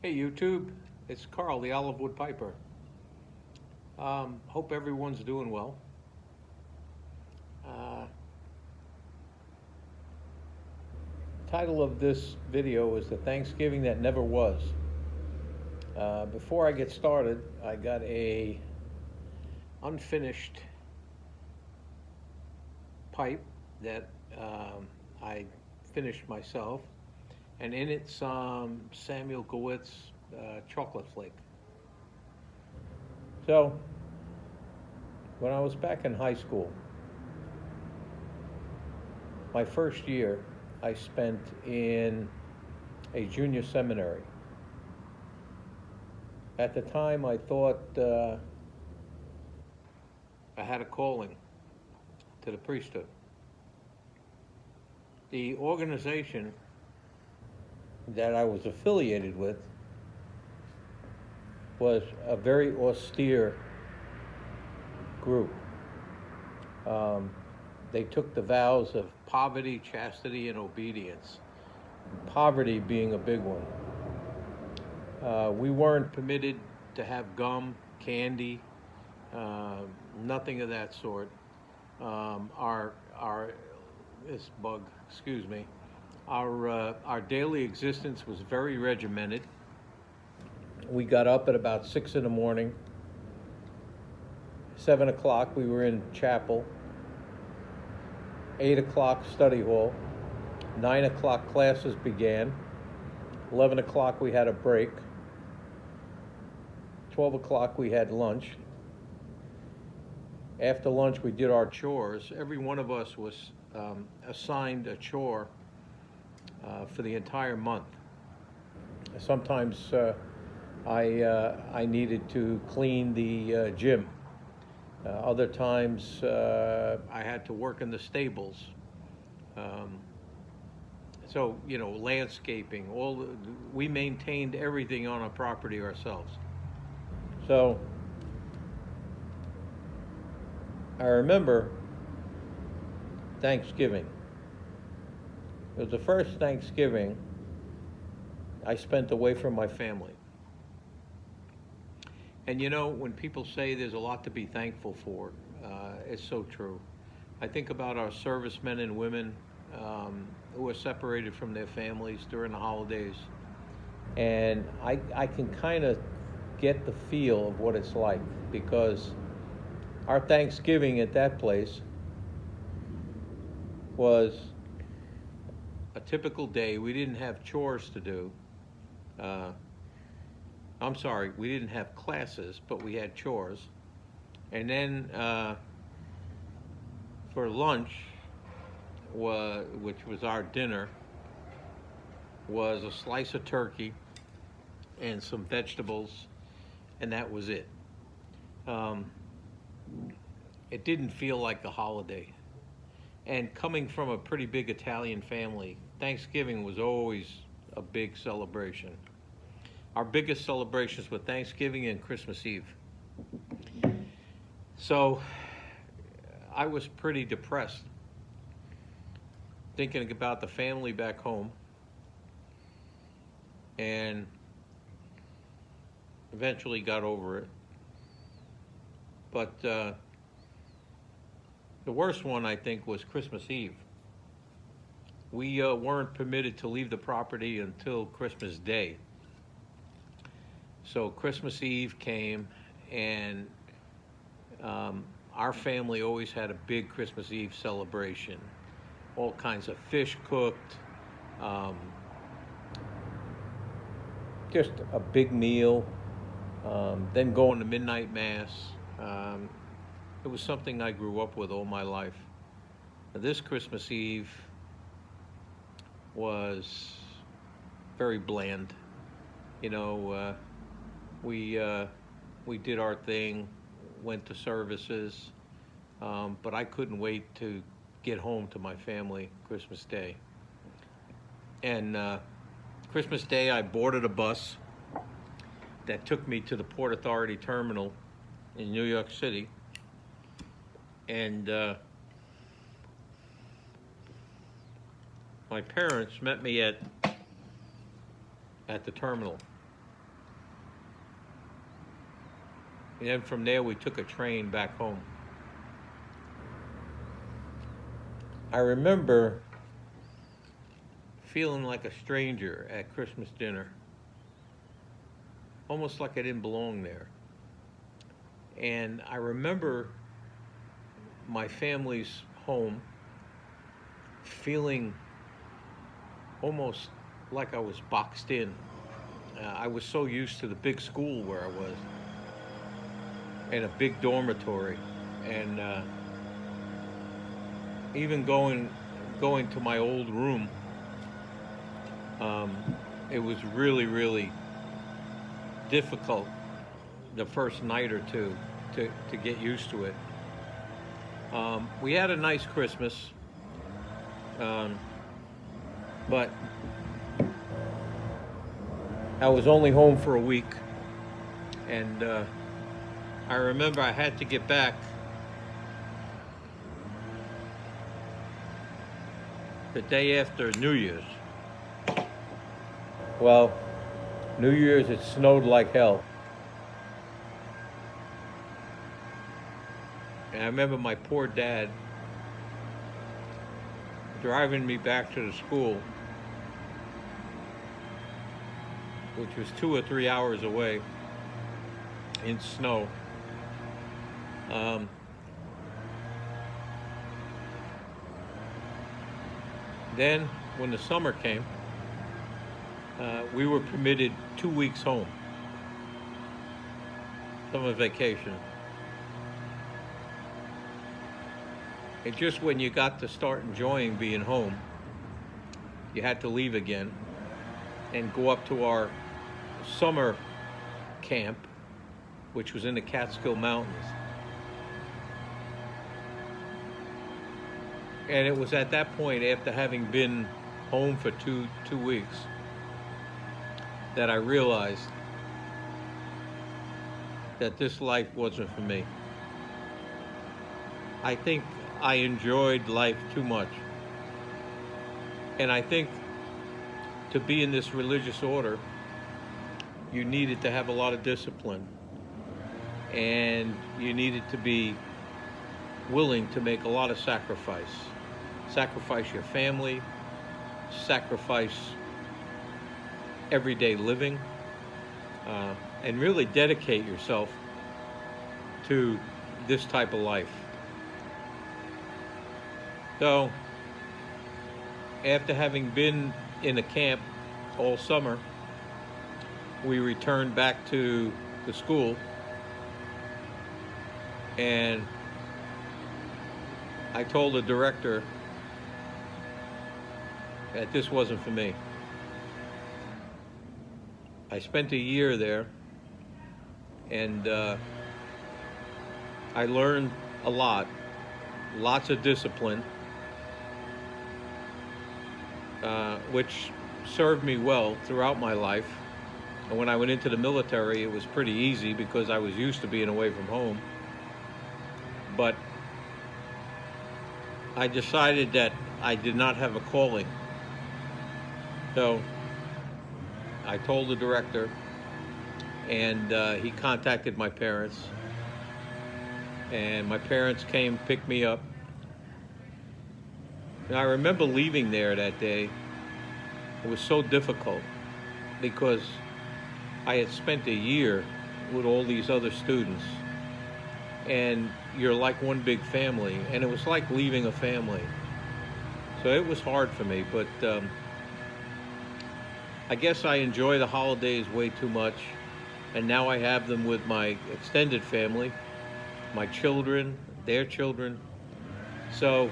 Hey YouTube, it's Carl, the Olivewood Piper. Hope everyone's doing well. Uh, Title of this video is The Thanksgiving That Never Was. Before I get started, I got a unfinished pipe that I finished myself, and in it some Samuel Gowitz chocolate flake. So, when I was back in high school, my first year I spent in a junior seminary. At the time, I thought I had a calling to the priesthood. The organization that I was affiliated with was a very austere group. They took the vows of poverty, chastity, and obedience. Poverty being a big one. We weren't permitted to have gum, candy, nothing of that sort. This bug, excuse me. Our daily existence was very regimented. We got up at about 6 in the morning. 7 o'clock we were in chapel. 8 o'clock study hall. 9 o'clock classes began. 11 o'clock we had a break. 12 o'clock we had lunch. After lunch we did our chores. Every one of us was assigned a chore for the entire month. Sometimes I needed to clean the gym. Other times I had to work in the stables. So, landscaping, we maintained everything on our property ourselves. So I remember Thanksgiving. It was the first Thanksgiving I spent away from my family. And when people say there's a lot to be thankful for, it's so true. I think about our servicemen and women who are separated from their families during the holidays, and I can kind of get the feel of what it's like, because our Thanksgiving at that place was a typical day. We didn't have chores to do. I'm sorry, we didn't have classes, but we had chores. And then for lunch, which was our dinner, was a slice of turkey and some vegetables, and that was it. It didn't feel like a holiday. And coming from a pretty big Italian family, Thanksgiving was always a big celebration. Our biggest celebrations were Thanksgiving and Christmas Eve. So I was pretty depressed, thinking about the family back home, and eventually got over it. But the worst one, I think, was Christmas Eve. We weren't permitted to leave the property until Christmas Day. So Christmas Eve came, and our family always had a big Christmas Eve celebration. All kinds of fish cooked, just a big meal, then going to midnight mass. It was something I grew up with all my life. This Christmas Eve was very bland. We did our thing, went to services, but I couldn't wait to get home to my family Christmas Day. And Christmas Day, I boarded a bus that took me to the Port Authority terminal in New York City. And my parents met me at the terminal. And then from there, we took a train back home. I remember feeling like a stranger at Christmas dinner, almost like I didn't belong there. And I remember my family's home feeling almost like I was boxed in. I was so used to the big school where I was, and a big dormitory, and even going to my old room. It was really difficult the first night or two to get used to it. We had a nice Christmas, but I was only home for a week, and I remember I had to get back the day after New Year's. Well, New Year's, it snowed like hell. And I remember my poor dad driving me back to the school, which was 2 or 3 hours away in snow. Then, when the summer came, we were permitted 2 weeks home, summer vacation. And just when you got to start enjoying being home, you had to leave again and go up to our summer camp, which was in the Catskill Mountains. And it was at that point, after having been home for two weeks, that I realized that this life wasn't for me. I think I enjoyed life too much. And I think to be in this religious order, you needed to have a lot of discipline. And you needed to be willing to make a lot of sacrifice. Sacrifice your family, sacrifice everyday living, and really dedicate yourself to this type of life. So, after having been in a camp all summer, we returned back to the school, and I told the director that this wasn't for me. I spent a year there, and I learned a lot, lots of discipline, which served me well throughout my life. And when I went into the military, it was pretty easy because I was used to being away from home. But I decided that I did not have a calling. So I told the director, and he contacted my parents. And my parents came, picked me up. And I remember leaving there that day. It was so difficult because I had spent a year with all these other students. And you're like one big family. And it was like leaving a family. So it was hard for me, but I guess I enjoy the holidays way too much, and now I have them with my extended family, my children, their children. So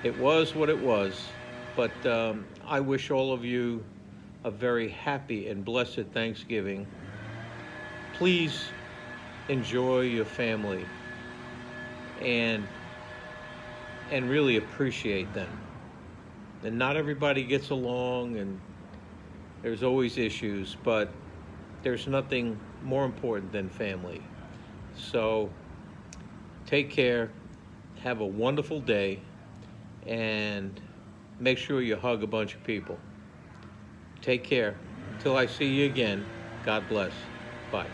it was what it was, but I wish all of you a very happy and blessed Thanksgiving. Please enjoy your family and really appreciate them. And not everybody gets along, and there's always issues, but there's nothing more important than family. So take care, have a wonderful day, and make sure you hug a bunch of people. Take care. Until I see you again, God bless. Bye.